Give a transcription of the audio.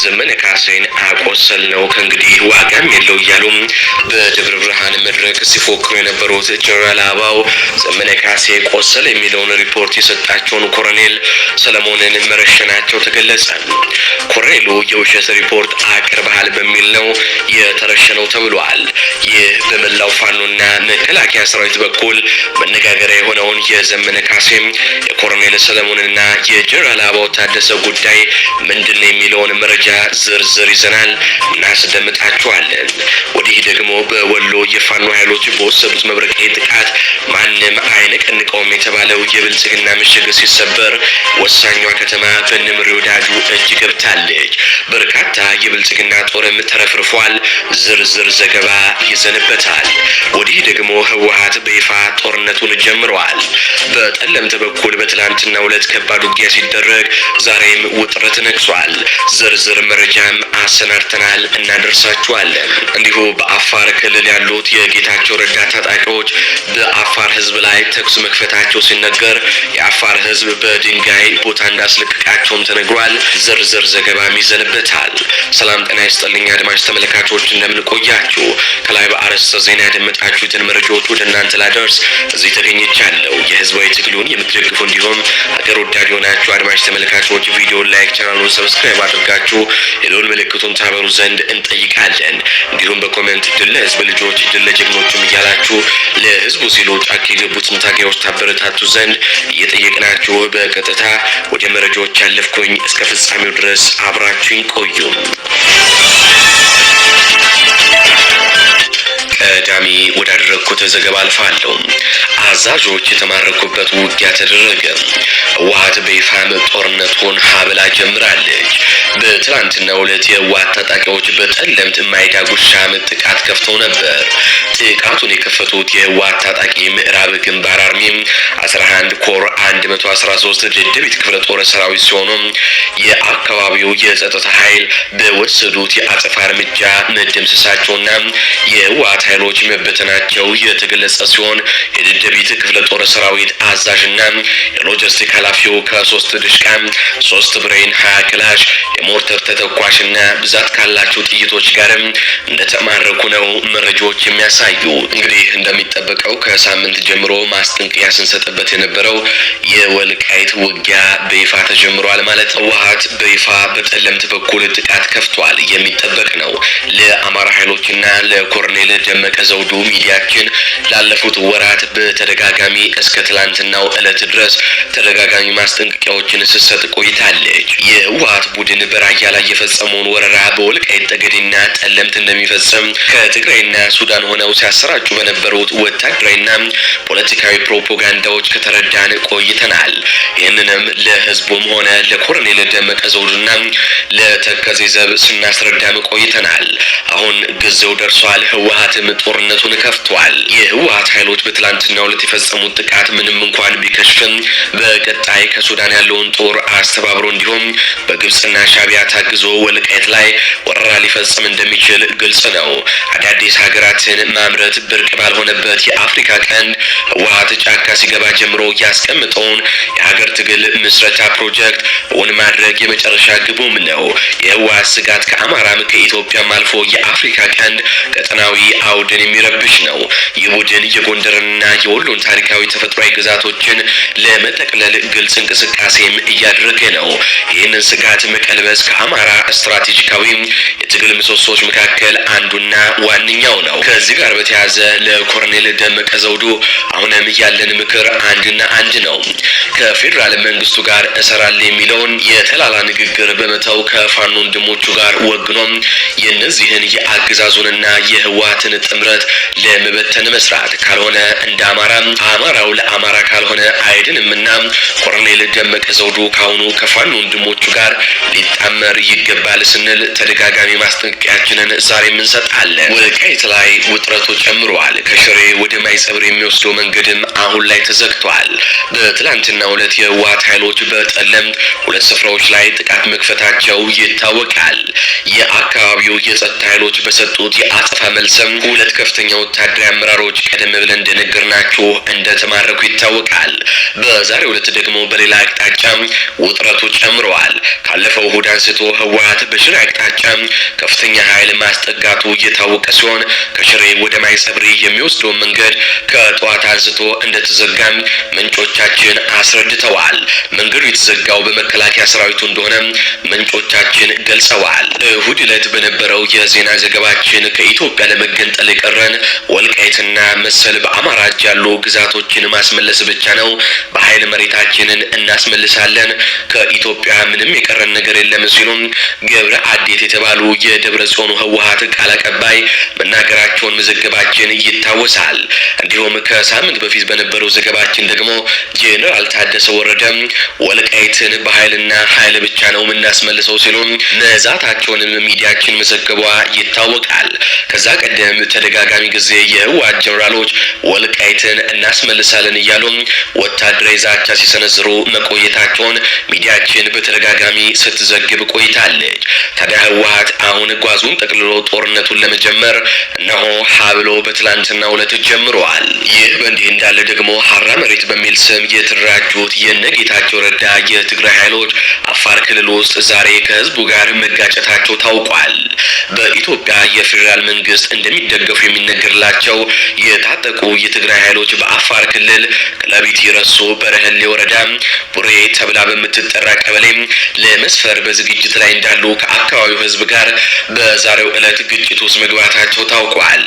ዘመነ ካሴን አቆሰል ነው ከእንግዲህ ዋጋም የለው እያሉ በደብረ ብርሃን መድረክ ሲፎክሩ የነበሩት ጀነራል አበባው ዘመነ ካሴ ቆሰል የሚለውን ሪፖርት የሰጣቸውን ኮሎኔል ሰለሞንን መረሸናቸው ተገለጸ። ኮሎኔሉ የውሸት ሪፖርት አቅርበሃል በሚል ነው የተረሸነው ተብሏል። ይህ በመላው ፋኖና መከላከያ ሰራዊት በኩል መነጋገሪያ የሆነውን የዘመነ ካሴ የኮሎኔል ሰለሞንና የጀነራል አበባው ታደሰ ጉዳይ ምንድነው የሚለውን መረጃ ዝርዝር ይዘናል እናስደምጣችኋለን። ወዲህ ደግሞ በወሎ የፋኖ ኃይሎች በወሰዱት መብረቃዊ ጥቃት ማንም አይነቀንቀውም የተባለው የብልጽግና ምሽግ ሲሰበር ወሳኟ ከተማ በንምር ወዳጁ እጅ ገብታለች። በርካታ የብልጽግና ጦርም ተረፍርፏል። ዝርዝር ዘገባ ይዘንበታል። ወዲህ ደግሞ ህወሓት በይፋ ጦርነቱን ጀምረዋል። በጠለምት በኩል በትላንትናው ዕለት ከባድ ውጊያ ሲደረግ ዛሬም ውጥረት ነግሷል። ዝርዝር መረጃም አሰናድተናል እናደርሳችኋለን። እንዲሁ በአፋር ክልል ያሉት የጌታቸው ረዳ ታጣቂዎች በአፋር ህዝብ ላይ ተኩስ መክፈታቸው ሲነገር የአፋር ህዝብ በድንጋይ ቦታ እንዳስለቀቃቸውም ተነግሯል። ዝርዝር ዘገባም ይዘንበታል። ሰላም ጤና ይስጥልኝ አድማጭ ተመልካቾች እንደምንቆያችሁ ከላይ በአርዕስተ ዜና ያደመጣችሁትን መረጃዎች ወደ እናንተ ላደርስ እዚህ ተገኝቻለሁ። የህዝባዊ ትግሉን የምትደግፉ እንዲሁም ሀገር ወዳድ የሆናችሁ አድማጭ ተመልካቾች ቪዲዮን ላይክ፣ ቻናሉን ሰብስክራይብ አድርጋችሁ የደወል ምልክቱን ታበሩ ዘንድ እንጠይቃለን። እንዲሁም በኮሜንት ድል ለህዝብ ልጆች ድል ለጀግኖችም እያላችሁ ለህዝቡ ሲሉ ጫካ የገቡትን ታጋዮች ታበረታቱ ዘንድ እየጠየቅናችሁ በቀጥታ ወደ መረጃዎች ያለፍኩኝ። እስከ ፍጻሜው ድረስ አብራችሁኝ ቆዩ። ቀዳሚ ወዳደረግኩት ዘገባ አልፋለሁ። አዛዦች የተማረኩበት ውጊያ ተደረገ። ህወሓት በይፋም ጦርነቱን ሀብላ ጀምራለች። በትላንትናው ዕለት የህወሓት ታጣቂዎች በጠለምት ማይዳ ጉሻም ጥቃት ከፍተው ነበር። ጥቃቱን የከፈቱት የህወሓት ታጣቂ ምዕራብ ግንባር አርሚ 11 ኮር 113 ደደቢት ክፍለ ጦር ሰራዊት ሲሆኑ የአካባቢው የጸጥታ ኃይል በወሰዱት የአጸፋ እርምጃ መደምሰሳቸውና የህወሓት ኃይሎች መበተናቸው የተገለጸ ሲሆን የደደቢት ክፍለ ጦር ሰራዊት አዛዥና የሎጂስቲክ ኃላፊው ከ3 ድሽቃ 3 ብሬን 20 ክላሽ የሞርተር ተተኳሽና ብዛት ካላቸው ጥይቶች ጋርም እንደተማረኩ ነው መረጃዎች የሚያሳዩ። እንግዲህ እንደሚጠበቀው ከሳምንት ጀምሮ ማስጠንቀቂያ ስንሰጥበት የነበረው የወልቃይት ውጊያ በይፋ ተጀምሯል ማለት ነው። ህወሓት በይፋ በጠለምት በኩል ጥቃት ከፍቷል የሚጠበቅ ነው። ለአማራ ኃይሎችና ለኮሎኔል ደመቀ ዘውዱ ሚዲያችን ላለፉት ወራት በተደጋጋሚ እስከ ትላንትናው ዕለት ድረስ ተደጋጋሚ ማስጠንቀቂያዎችን ስትሰጥ ቆይታለች። የህወሓት ቡድን በራያ ላይ የፈጸመውን ወረራ በወልቃይት ጠገዴና ጠለምት እንደሚፈጽም ከትግራይና ሱዳን ሆነው ሲያሰራጩ በነበሩት ወታደራዊና ፖለቲካዊ ፕሮፓጋንዳዎች ከተረዳን ቆይተናል። ይህንንም ለህዝቡም ሆነ ለኮሎኔል ደመቀ ዘውዱና ለተከዜ ዘብ ስናስረዳም ቆይተናል። አሁን ጊዜው ደርሷል። ህወሓትም ጦርነቱን ከፍቷል። የህወሓት ኃይሎች በትላንትናው ዕለት የፈጸሙት ጥቃት ምንም እንኳን ቢከሽፍም በቀጣይ ከሱዳን ያለውን ጦር አስተባብሮ እንዲሁም በግብጽና ሻቢያ ታግዞ ወልቃይት ላይ ወረራ ሊፈጽም እንደሚችል ግልጽ ነው። አዳዲስ ሀገራትን ማምረት ብርቅ ባልሆነበት የአፍሪካ ቀንድ ህወሓት ጫካ ሲገባ ጀምሮ ያስቀምጠውን የሀገር ትግል ምስረታ ፕሮጀክት እውን ማድረግ የመጨረሻ ግቡም ነው። የህወሓት ስጋት ከአማራም ከኢትዮጵያም አልፎ የአፍሪካ ቀንድ ቀጠናዊ አውድን የሚረብሽ ነው። ይህ ቡድን የጎንደርንና የወሎን ታሪካዊ ተፈጥሯዊ ግዛቶችን ለመጠቅለል ግልጽ እንቅስቃሴም እያደረገ ነው። ይህንን ስጋት መቀልበስ ከአማራ ስትራቴጂካዊ የትግል ምሰሶች መካከል አንዱና ዋነኛው ነው። ከዚህ ጋር በተያያዘ ለኮሎኔል ደመቀ ዘውዱ አሁንም ያለን ምክር አንድና አንድ ነው። ከፌዴራል መንግስቱ ጋር እሰራለሁ የሚለውን የተላላ ንግግር በመተው ከፋኖ ወንድሞቹ ጋር ወግኖም የነዚህን የአገዛዙንና የህወሓትን ጥምረት ለመበተን መስራት ካልሆነ እንደ አማራው ለአማራ ካልሆነ አይድንምና ኮሎኔል ደመቀ ዘውዱ ካሁኑ ከፋኖ ወንድሞቹ ጋር ሊጣመር ይገባል ስንል ተደጋጋሚ ማስጠንቀቂያችንን ዛሬም እንሰጣለን። ወልቃይት ላይ ውጥረቱ ጨምሯል። ከሽሬ ወደ ማይጸብር የሚወስደው መንገድም አሁን ላይ ተዘግቷል። በትላንትናው ዕለት የህወሓት ኃይሎች በጠለምት ሁለት ስፍራዎች ላይ ጥቃት መክፈታቸው እንደው ይታወቃል። የአካባቢው የጸጥታ ኃይሎች በሰጡት የአጸፋ መልስም ሁለት ከፍተኛ ወታደራዊ አመራሮች ቀደም ብለን እንደነገርናችሁ እንደተማረኩ ይታወቃል። በዛሬው ዕለት ደግሞ በሌላ አቅጣጫ ውጥረቱ ጨምረዋል። ካለፈው እሁድ አንስቶ ህወሓት በሽሬ አቅጣጫ ከፍተኛ ኃይል ማስጠጋቱ እየታወቀ ሲሆን ከሽሬ ወደ ማይጸብሪ የሚወስደው መንገድ ከጠዋት አንስቶ እንደተዘጋም ምንጮቻችን አስረድተዋል። መንገዱ የተዘጋው በመከላከያ ሰራዊቱ እንደሆነ ምንጮቻችን ገልጸዋል። እሁድ ዕለት በነበረው የዜና ዘገባችን ከኢትዮጵያ ለመገንጠል የቀረን ወልቃይትና መሰል በአማራ እጅ ያሉ ግዛቶችን ማስመለስ ብቻ ነው። በኃይል መሬታችንን እናስመልሳለን። ከኢትዮጵያ ምንም የቀረን ነገር የለም ሲሉም ገብረ አዴት የተባሉ የደብረ ጽዮኑ ህወሓት ቃል አቀባይ መናገራቸውን መዘገባችን ይታወሳል። እንዲሁም ከሳምንት በፊት በነበረው ዘገባችን ደግሞ ጄኔራል ታደሰ ወረደ ወልቃይትን በኃይልና ኃይል ብቻ ነው የምናስመልሰው ሲሉም መዛታቸውንም ሚዲያችን መዘገቧ ይታወቃል። ከዛ ቀደም ተደጋጋሚ ጊዜ የህወሓት ጄኔራሎች ወልቃይትን እናስመልሳለን እያሉ ወታደራዊ ዛቻ ሲሰነዝሩ መቆየታቸውን ሚዲያችን በተደጋጋሚ ስትዘግብ ቆይታለች። ታዲያ ህወሓት አሁን ጓዙን ጠቅልሎ ጦርነቱን ለመጀመር እነሆ ሀብሎ በትላንትናው ዕለት ጀምረዋል። ይህ በእንዲህ እንዳለ ደግሞ ሀራ መሬት በሚል ስም የተደራጁት የነጌታቸው ረዳ የትግራይ ኃይሎች አፋር ክልል ውስጥ ዛሬ ከህዝቡ ጋር መጋጨታቸው ታውቋል። በኢትዮጵያ የፌዴራል መንግስት እንደሚደገፉ የሚነገርላቸው የታጠቁ የትግራይ ኃይሎች በአፋር ክልል ክለቢት ይረሱ በረህሌ ወረዳ ቡሬ ተብላ በምትጠራ ቀበሌ ለመስፈር በዝግጅት ላይ እንዳሉ ከአካባቢው ህዝብ ጋር በዛሬው ዕለት ግጭት ውስጥ መግባታቸው ታውቋል።